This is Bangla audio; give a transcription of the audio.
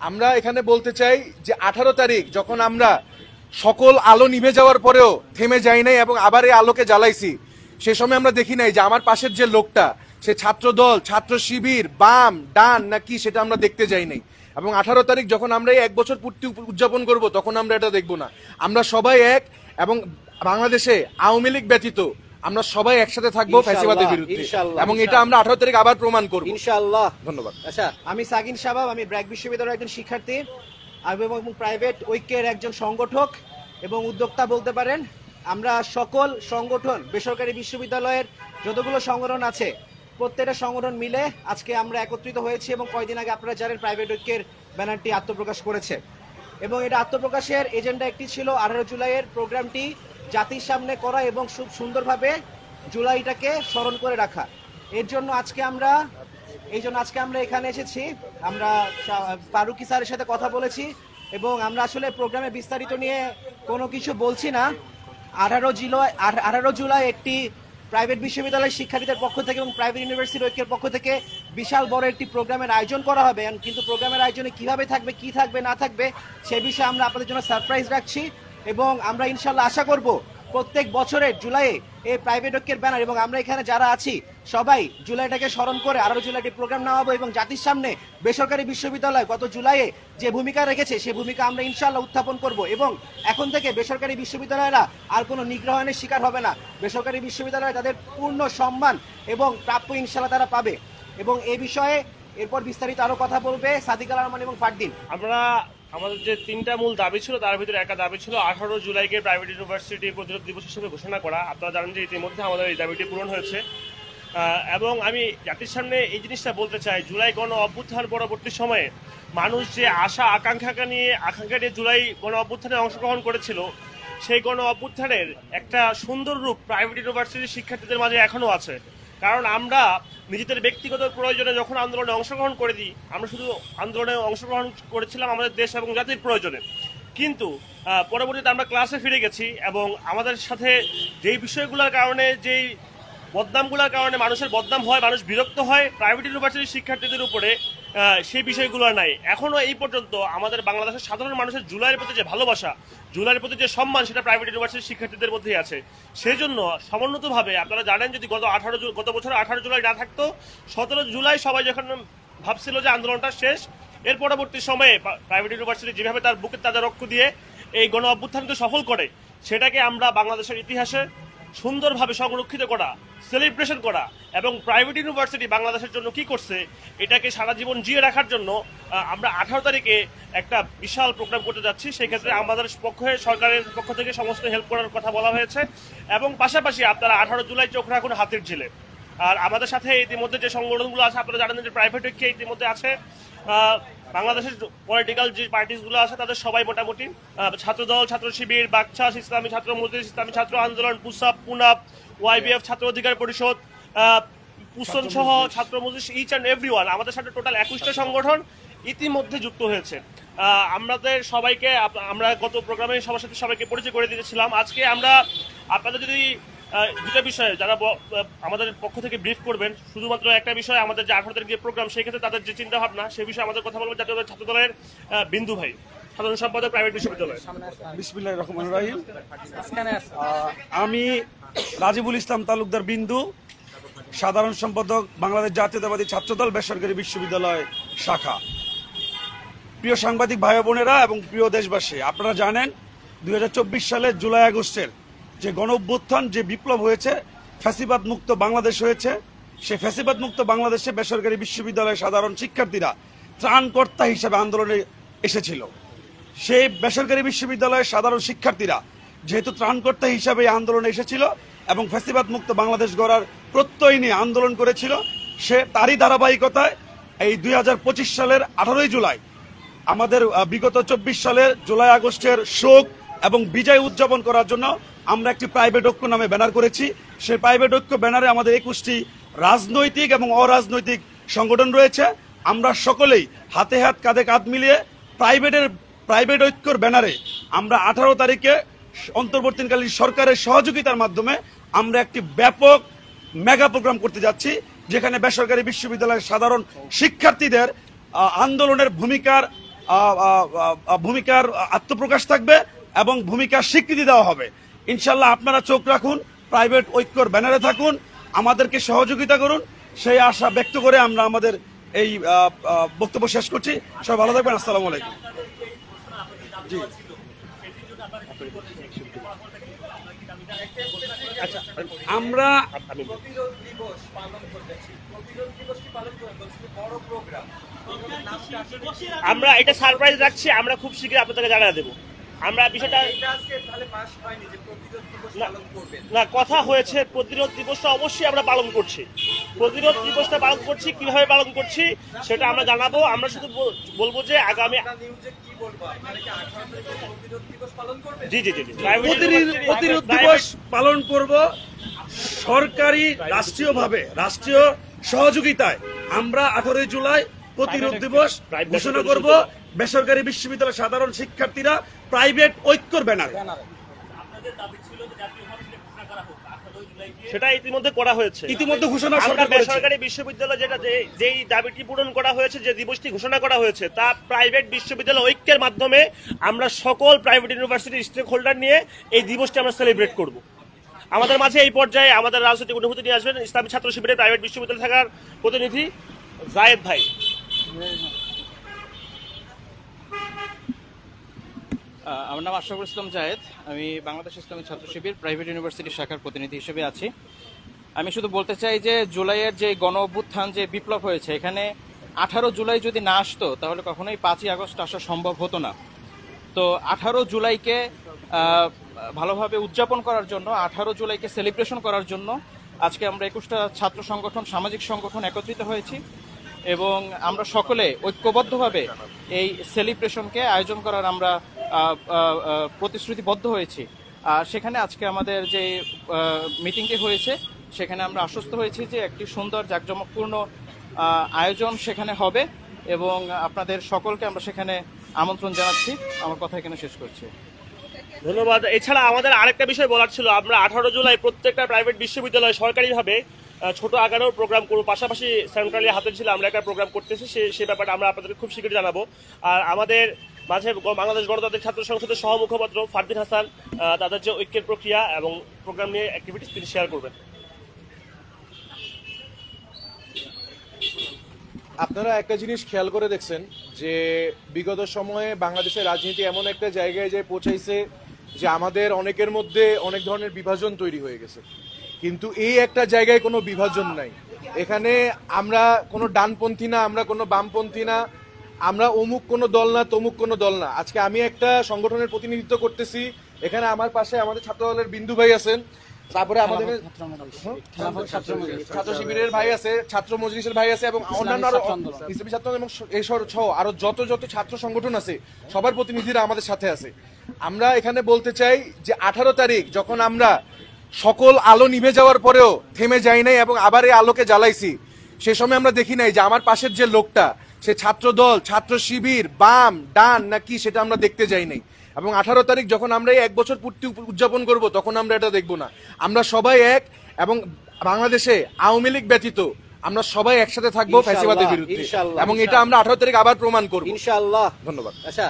আমরা এখানে বলতে চাই যে 18 তারিখ যখন আমরা সকল আলো নিভে যাওয়ার পরেও থেমে যাই নাই এবং আবার এই আলোকে জ্বালাইছি, সে সময় আমরা দেখি নাই যে আমার পাশের যে লোকটা সে ছাত্রদল, ছাত্র শিবির, বাম, ডান নাকি সেটা আমরা দেখতে যাই নাই। এবং 18 তারিখ যখন আমরা এই 1 বছর পূর্তি উদযাপন করব তখন আমরা এটা দেখব না। আমরা সবাই এক, এবং বাংলাদেশে আওয়ামী লীগ ব্যতীত আমরা সবাই একসাথে থাকবো ফ্যাসিবাদের বিরুদ্ধে, এবং এটা আমরা 18 তারিখ আবার প্রমাণ করব ইনশাআল্লাহ। ধন্যবাদ। আচ্ছা, আমি সাকিন শাবাব, আমি ব্র্যাক বিশ্ববিদ্যালয়ের একজন শিক্ষার্থী এবং প্রাইভেট ঐক্যের একজন সংগঠক এবং উদ্যোক্তা বলতে পারেন। আমরা সকল সংগঠন, বেসরকারি বিশ্ববিদ্যালয়ের যতগুলো সংগঠন আছে প্রত্যেকটা সংগঠন মিলে আজকে আমরা একত্রিত হয়েছি এবং কয়েকদিন আগে আপনারা জানেন প্রাইভেট ঐক্যের ব্যানারটি আত্মপ্রকাশ করেছে এবং এটা আত্মপ্রকাশের এজেন্ডা একটি ছিল 18 জুলাইয়ের প্রোগ্রামটি জাতির সামনে করা এবং খুব সুন্দরভাবে জুলাইটাকে স্মরণ করে রাখা। এর জন্য আজকে আমরা এখানে এসেছি। আমরা ফারুকি স্যারের সাথে কথা বলেছি এবং আমরা আসলে প্রোগ্রামে বিস্তারিত নিয়ে কোনো কিছু বলছি না। 18 জুলাই একটি প্রাইভেট বিশ্ববিদ্যালয়ের শিক্ষার্থীদের পক্ষ থেকে এবং প্রাইভেট ইউনিভার্সিটি ঐক্যের পক্ষ থেকে বিশাল বড় একটি প্রোগ্রামের আয়োজন করা হবে, কিন্তু প্রোগ্রামের আয়োজনে কিভাবে থাকবে, কি থাকবে না থাকবে সে বিষয়ে আমরা আপনাদের জন্য সারপ্রাইজ রাখছি এবং আমরা ইনশাল্লাহ আশা করব প্রত্যেক বছরের জুলাইয়ে এই প্রাইভেট ঐক্যের ব্যানার এবং আমরা এখানে যারা আছি সবাই জুলাইটাকে স্মরণ করে 18 জুলাইটি প্রোগ্রাম নেওয়াবো এবং জাতির সামনে বেসরকারি বিশ্ববিদ্যালয় গত জুলাইয়ে যে ভূমিকা রেখেছে সেই ভূমিকা আমরা ইনশাল্লাহ উত্থাপন করব এবং এখন থেকে বেসরকারি বিশ্ববিদ্যালয়রা আর কোনো নিগ্রহণের শিকার হবে না। বেসরকারি বিশ্ববিদ্যালয় তাদের পূর্ণ সম্মান এবং প্রাপ্য ইনশাল্লাহ তারা পাবে এবং এই বিষয়ে এরপর বিস্তারিত আরো কথা বলবে সাদিক আল রহমান এবং ফারদিন। আমাদের যে 3টা মূল দাবি ছিল তার ভিতরে একটা দাবি ছিল 18 জুলাইকে প্রাইভেট ইউনিভার্সিটি প্রতিরোধ দিবস হিসেবে ঘোষণা করা। আপনারা জানেন যে ইতিমধ্যে আমাদের এই দাবিটি পূরণ হয়েছে এবং আমি জাতির সামনে এই জিনিসটা বলতে চাই, জুলাই গণ অভ্যুত্থান পরবর্তী সময়ে মানুষ যে আকাঙ্ক্ষা নিয়ে জুলাই গণ অভ্যুত্থানে অংশগ্রহণ করেছিল, সেই গণ অভ্যুত্থানের একটা সুন্দর রূপ প্রাইভেট ইউনিভার্সিটির শিক্ষার্থীদের মাঝে এখনও আছে। কারণ আমরা নিজেদের ব্যক্তিগত প্রয়োজনে যখন আন্দোলনে অংশগ্রহণ করে দিই, আমরা শুধু আন্দোলনে অংশগ্রহণ করেছিলাম আমাদের দেশ এবং জাতির প্রয়োজনে, কিন্তু পরবর্তীতে আমরা ক্লাসে ফিরে গেছি এবং আমাদের সাথে যেই বিষয়গুলোর কারণে, যেই বদনামগুলোর কারণে মানুষের বদনাম হয়, মানুষ বিরক্ত হয় প্রাইভেট ইউনিভার্সিটির শিক্ষার্থীদের উপরে, সেই বিষয়গুলো নাই। এখনও এই পর্যন্ত আমাদের বাংলাদেশের সাধারণ মানুষের জুলাইয়ের প্রতি যে ভালোবাসা, জুলাইয়ের প্রতি যে সম্মান, সেটা প্রাইভেট ইউনিভার্সিটির শিক্ষার্থীদের মধ্যেই আছে। সেই জন্য সমন্বিতভাবে আপনারা জানেন, যদি গত বছর 18 জুলাই না থাকতো, 17 জুলাই সবাই যখন ভাবছিল যে আন্দোলনটা শেষ, এর পরবর্তী সময়ে প্রাইভেট ইউনিভার্সিটি যেভাবে তার বুকের তাজা রক্ত দিয়ে এই গণ অভ্যুত্থানকে সফল করে, সেটাকে আমরা বাংলাদেশের ইতিহাসে সুন্দরভাবে সংরক্ষিত করা, সেলিব্রেশন করা এবং প্রাইভেট ইউনিভার্সিটি বাংলাদেশের জন্য কি করছে এটাকে সারা জীবন জিয়ে রাখার জন্য আমরা 18 তারিখে একটা বিশাল প্রোগ্রাম করতে যাচ্ছি। সেই ক্ষেত্রে আমাদের পক্ষে, সরকারের পক্ষ থেকে সমস্ত হেল্প করার কথা বলা হয়েছে এবং পাশাপাশি আপনারা 18 জুলাই চোখ রাখুন হাতের ঝিলে। আর আমাদের সাথে ইতিমধ্যে যে সংগঠনগুলো আছে, আপনারা জানেন যে প্রাইভেট ঐক্যে ইতিমধ্যে আছে বাংলাদেশের পলিটিক্যাল যে পার্টিসগুলো আছে তাদের সবাই মোটামুটি, ছাত্রদল, ছাত্র শিবির, বাকছাস, ইসলামী ছাত্র মজলিস, ইসলামী ছাত্র আন্দোলন, পুসাপ, পুনাপ, ওয়াইবিএফ, ছাত্র অধিকার পরিষদ, পুস্তন সহ ছাত্র মজলিস, ইচ অ্যান্ড এভরিওয়ান, আমাদের সাথে টোটাল 21টা সংগঠন ইতিমধ্যে যুক্ত হয়েছে। আমাদের সবাইকে, আমরা গত প্রোগ্রামে সবার সাথে সবাইকে পরিচয় করে দিয়েছিলাম। আজকে আমরা আপনাদের যদি দুটা বিষয়ে যারা আমাদের পক্ষ থেকে ব্রিফ করবেন, শুধুমাত্র একটা বিষয়, আমাদের যে 18 তারিখ যে প্রোগ্রাম, সেক্ষেত্রে তাদের যে চিন্তা ভাবনা, সে বিষয়ে আমাদের কথা বলবেন জাতীয় ছাত্র দলের বিন্দু ভাই, সাধারণ সম্পাদক প্রাইভেট বিশ্ববিদ্যালয়। বিসমিল্লাহির রহমানির রহিম। আমি রাজিবুল ইসলাম তালুকদার বিন্দু, সাধারণ সম্পাদক বাংলাদেশ জাতীয়তাবাদী ছাত্রদল বেসরকারি বিশ্ববিদ্যালয় শাখা। প্রিয় সাংবাদিক ভাই বোনেরা এবং প্রিয় দেশবাসী, আপনারা জানেন 2024 সালে জুলাই আগস্টের যে গণ অভ্যুত্থান, যে বিপ্লব হয়েছে, ফ্যাসিবাদ মুক্ত বাংলাদেশ হয়েছে। সেই ফ্যাসিবাদ মুক্ত বাংলাদেশে বেসরকারি বিশ্ববিদ্যালয়ের সাধারণ শিক্ষার্থীরা ত্রাণকর্তা হিসেবে আন্দোলনে এসেছিল। সেই বেসরকারি বিশ্ববিদ্যালয়ের সাধারণ শিক্ষার্থীরা যেহেতু ত্রাণকর্তা হিসাবে আন্দোলনে এসেছিল এবং ফ্যাসিবাদ মুক্ত বাংলাদেশ গড়ার প্রত্যয় নিয়ে আন্দোলন করেছিল, সে তারই ধারাবাহিকতায় এই 2025 সালের 18 জুলাই আমাদের বিগত 24 সালের জুলাই আগস্টের শোক এবং বিজয় উদযাপন করার জন্য আমরা একটি প্রাইভেট ঐক্য নামে ব্যানার করেছি। সেই প্রাইভেট ঐক্য ব্যানারে আমাদের 21টি রাজনৈতিক এবং অরাজনৈতিক সংগঠন রয়েছে। আমরা সকলেই হাতে হাত কাঁধে কাঁধ মিলিয়ে প্রাইভেট ঐক্যর ব্যানারে আমরা 18 তারিখে অন্তর্বর্তীকালীন সরকারের সহযোগিতার মাধ্যমে আমরা একটি ব্যাপক মেগা প্রোগ্রাম করতে যাচ্ছি, যেখানে বেসরকারি বিশ্ববিদ্যালয়ের সাধারণ শিক্ষার্থীদের আন্দোলনের ভূমিকার ভূমিকার আত্মপ্রকাশ থাকবে এবং ভূমিকার স্বীকৃতি দেওয়া হবে। ইনশাল্লাহ আপনারা চোখ রাখুন, প্রাইভেট ঐক্যর ব্যানারে থাকুন, আমাদেরকে সহযোগিতা করুন, সেই আশা ব্যক্ত করে আমরা আমাদের এই বক্তব্য শেষ করছি। সবাই ভালো থাকবেন। আসসালামু আলাইকুম। জি, আচ্ছা আমরা আমরা এটা সারপ্রাইজ রাখছি, আমরা খুব শীঘ্রই আপনাদেরকে জানিয়ে দেবো। আমরা বিষয়টা না, কথা হয়েছে প্রতিরোধ দিবসটা অবশ্যই আমরা পালন করছি। প্রতিরোধ দিবসটা পালন করছি, কিভাবে পালন করছি সেটা আমরা জানাবো। আমরা শুধু বলবো যে আগামী জি জি জি জি প্রতিরোধ দিবস পালন করব সরকারি রাষ্ট্রীয়ভাবে, রাষ্ট্রীয় সহযোগিতায়। আমরা 18 জুলাই প্রতিরোধ দিবস ঘোষণা করব বেসরকারি বিশ্ববিদ্যালয়ের সাধারণ শিক্ষার্থীরা প্রাইভেট ঐক্যর ব্যানারে। সেটা ইতিমধ্যে করা হয়েছে, ইতিমধ্যে ঘোষণা আমরা সরকার করেছে। বেসরকারি বিশ্ববিদ্যালয় যেটা যেই দাবিটি পূরণ করা হয়েছে, যে দিবসটি ঘোষণা করা হয়েছে, তা প্রাইভেট বিশ্ববিদ্যালয় ঐক্যের মাধ্যমে আমরা সকল প্রাইভেট ইউনিভার্সিটির স্টেক হোল্ডার নিয়ে এই দিবসটি আমরা সেলিব্রেট করব। আমাদের মাঝে এই পর্যায়ে আমাদের রাজনৈতিক অনুভূতি নিয়ে আসবেন ইসলামী ছাত্র শিবিরের প্রাইভেট বিশ্ববিদ্যালয় থাকার প্রতিনিধি জায়েদ ভাই। আমার নাম আশরাফুল ইসলাম জায়েদ। আমি বাংলাদেশ ইসলামী ছাত্র শিবির প্রাইভেট ইউনিভার্সিটি শাখার প্রতিনিধি হিসেবে আছি। আমি শুধু বলতে চাই যে জুলাইয়ের যে গণ অভ্যুত্থান, যে বিপ্লব হয়েছে, এখানে 18 জুলাই যদি না আসতো তাহলে কখনোই 5ই আগস্ট আসা সম্ভব হতো না। তো 18 জুলাইকে ভালোভাবে উদযাপন করার জন্য, 18 জুলাইকে সেলিব্রেশন করার জন্য আজকে আমরা 21টা ছাত্র সংগঠন, সামাজিক সংগঠন একত্রিত হয়েছি এবং আমরা সকলে ঐক্যবদ্ধভাবে এই সেলিব্রেশনকে আয়োজন করার আমরা প্রতিশ্রুতিবদ্ধ হয়েছি। আর সেখানে আজকে আমাদের যে মিটিংটি হয়েছে সেখানে আমরা আশ্বস্ত হয়েছি যে একটি সুন্দর জাঁকজমকপূর্ণ আয়োজন সেখানে হবে এবং আপনাদের সকলকে আমরা সেখানে আমন্ত্রণ জানাচ্ছি। আমার কথা এখানে শেষ করছি। ধন্যবাদ। এছাড়া আমাদের আরেকটা বিষয় বলার ছিল, আমরা 18 জুলাই প্রত্যেকটা প্রাইভেট বিশ্ববিদ্যালয় সরকারিভাবে ছোট আকারেও প্রোগ্রাম করবো, পাশাপাশি সেন্ট্রালি হাতের ছিল আমরা একটা প্রোগ্রাম করতেছি, সেই ব্যাপারটা আমরা আপনাদের খুব শীঘ্রই জানাবো। আর আমাদের মাঝে বাংলাদেশ গণতান্ত্রিক ছাত্র সংসদের সহ মুখপাত্র ফারদিন হাসান তাদের যে ঐক্যের প্রক্রিয়া এবং প্রোগ্রাম নিয়ে অ্যাক্টিভিটিস তিনি শেয়ার করবেন। আপনারা একটা জিনিস খেয়াল করে দেখছেন যে বিগত সময়ে বাংলাদেশের রাজনীতি এমন একটা জায়গায় যে পৌঁছাইছে যে আমাদের অনেকের মধ্যে অনেক ধরনের বিভাজন তৈরি হয়ে গেছে, কিন্তু এই একটা জায়গায় কোনো বিভাজন নাই। এখানে আমরা কোনো ডানপন্থী না, আমরা কোনো বামপন্থী না, আমরা অমুক কোনো দল না, তমুক কোনো দল না। আজকে আমি একটা সংগঠনের প্রতিনিধিত্ব করতেছি, এখানে আমার পাশে আমাদের ছাত্র দলের বিন্দু ভাই আছেন, তারপরে আমাদের ছাত্র শিবিরের ভাই আছে, ছাত্র মজলিসের ভাই আছে এবং অন্যান্য ইসলামী ছাত্র এবং এই সহ আরো যত ছাত্র সংগঠন আছে সবার প্রতিনিধিরা আমাদের সাথে আছে। আমরা এখানে বলতে চাই যে 18 তারিখ যখন আমরা সকল আলো নিভে যাওয়ার পরেও থেমে যাই নাই এবং আবার এই আলোকে জ্বালাইছি, সে সময় আমরা দেখি নাই যে আমার পাশের যে লোকটা সে ছাত্র দল, ছাত্র শিবির, বাম, ডান নাকি সেটা আমরা দেখতে যাই নাই। এবং 18 তারিখ যখন আমরা এই 1 বছর পূর্তি উদযাপন করব তখন আমরা এটা দেখবো না। আমরা সবাই এক এবং বাংলাদেশে আওয়ামী লীগ ব্যতীত আমরা সবাই একসাথে থাকবো ফ্যাসিবাদের বিরুদ্ধে এবং এটা আমরা 18 তারিখ আবার প্রমাণ করবো। ইনশাআল্লাহ। ধন্যবাদ। আচ্ছা।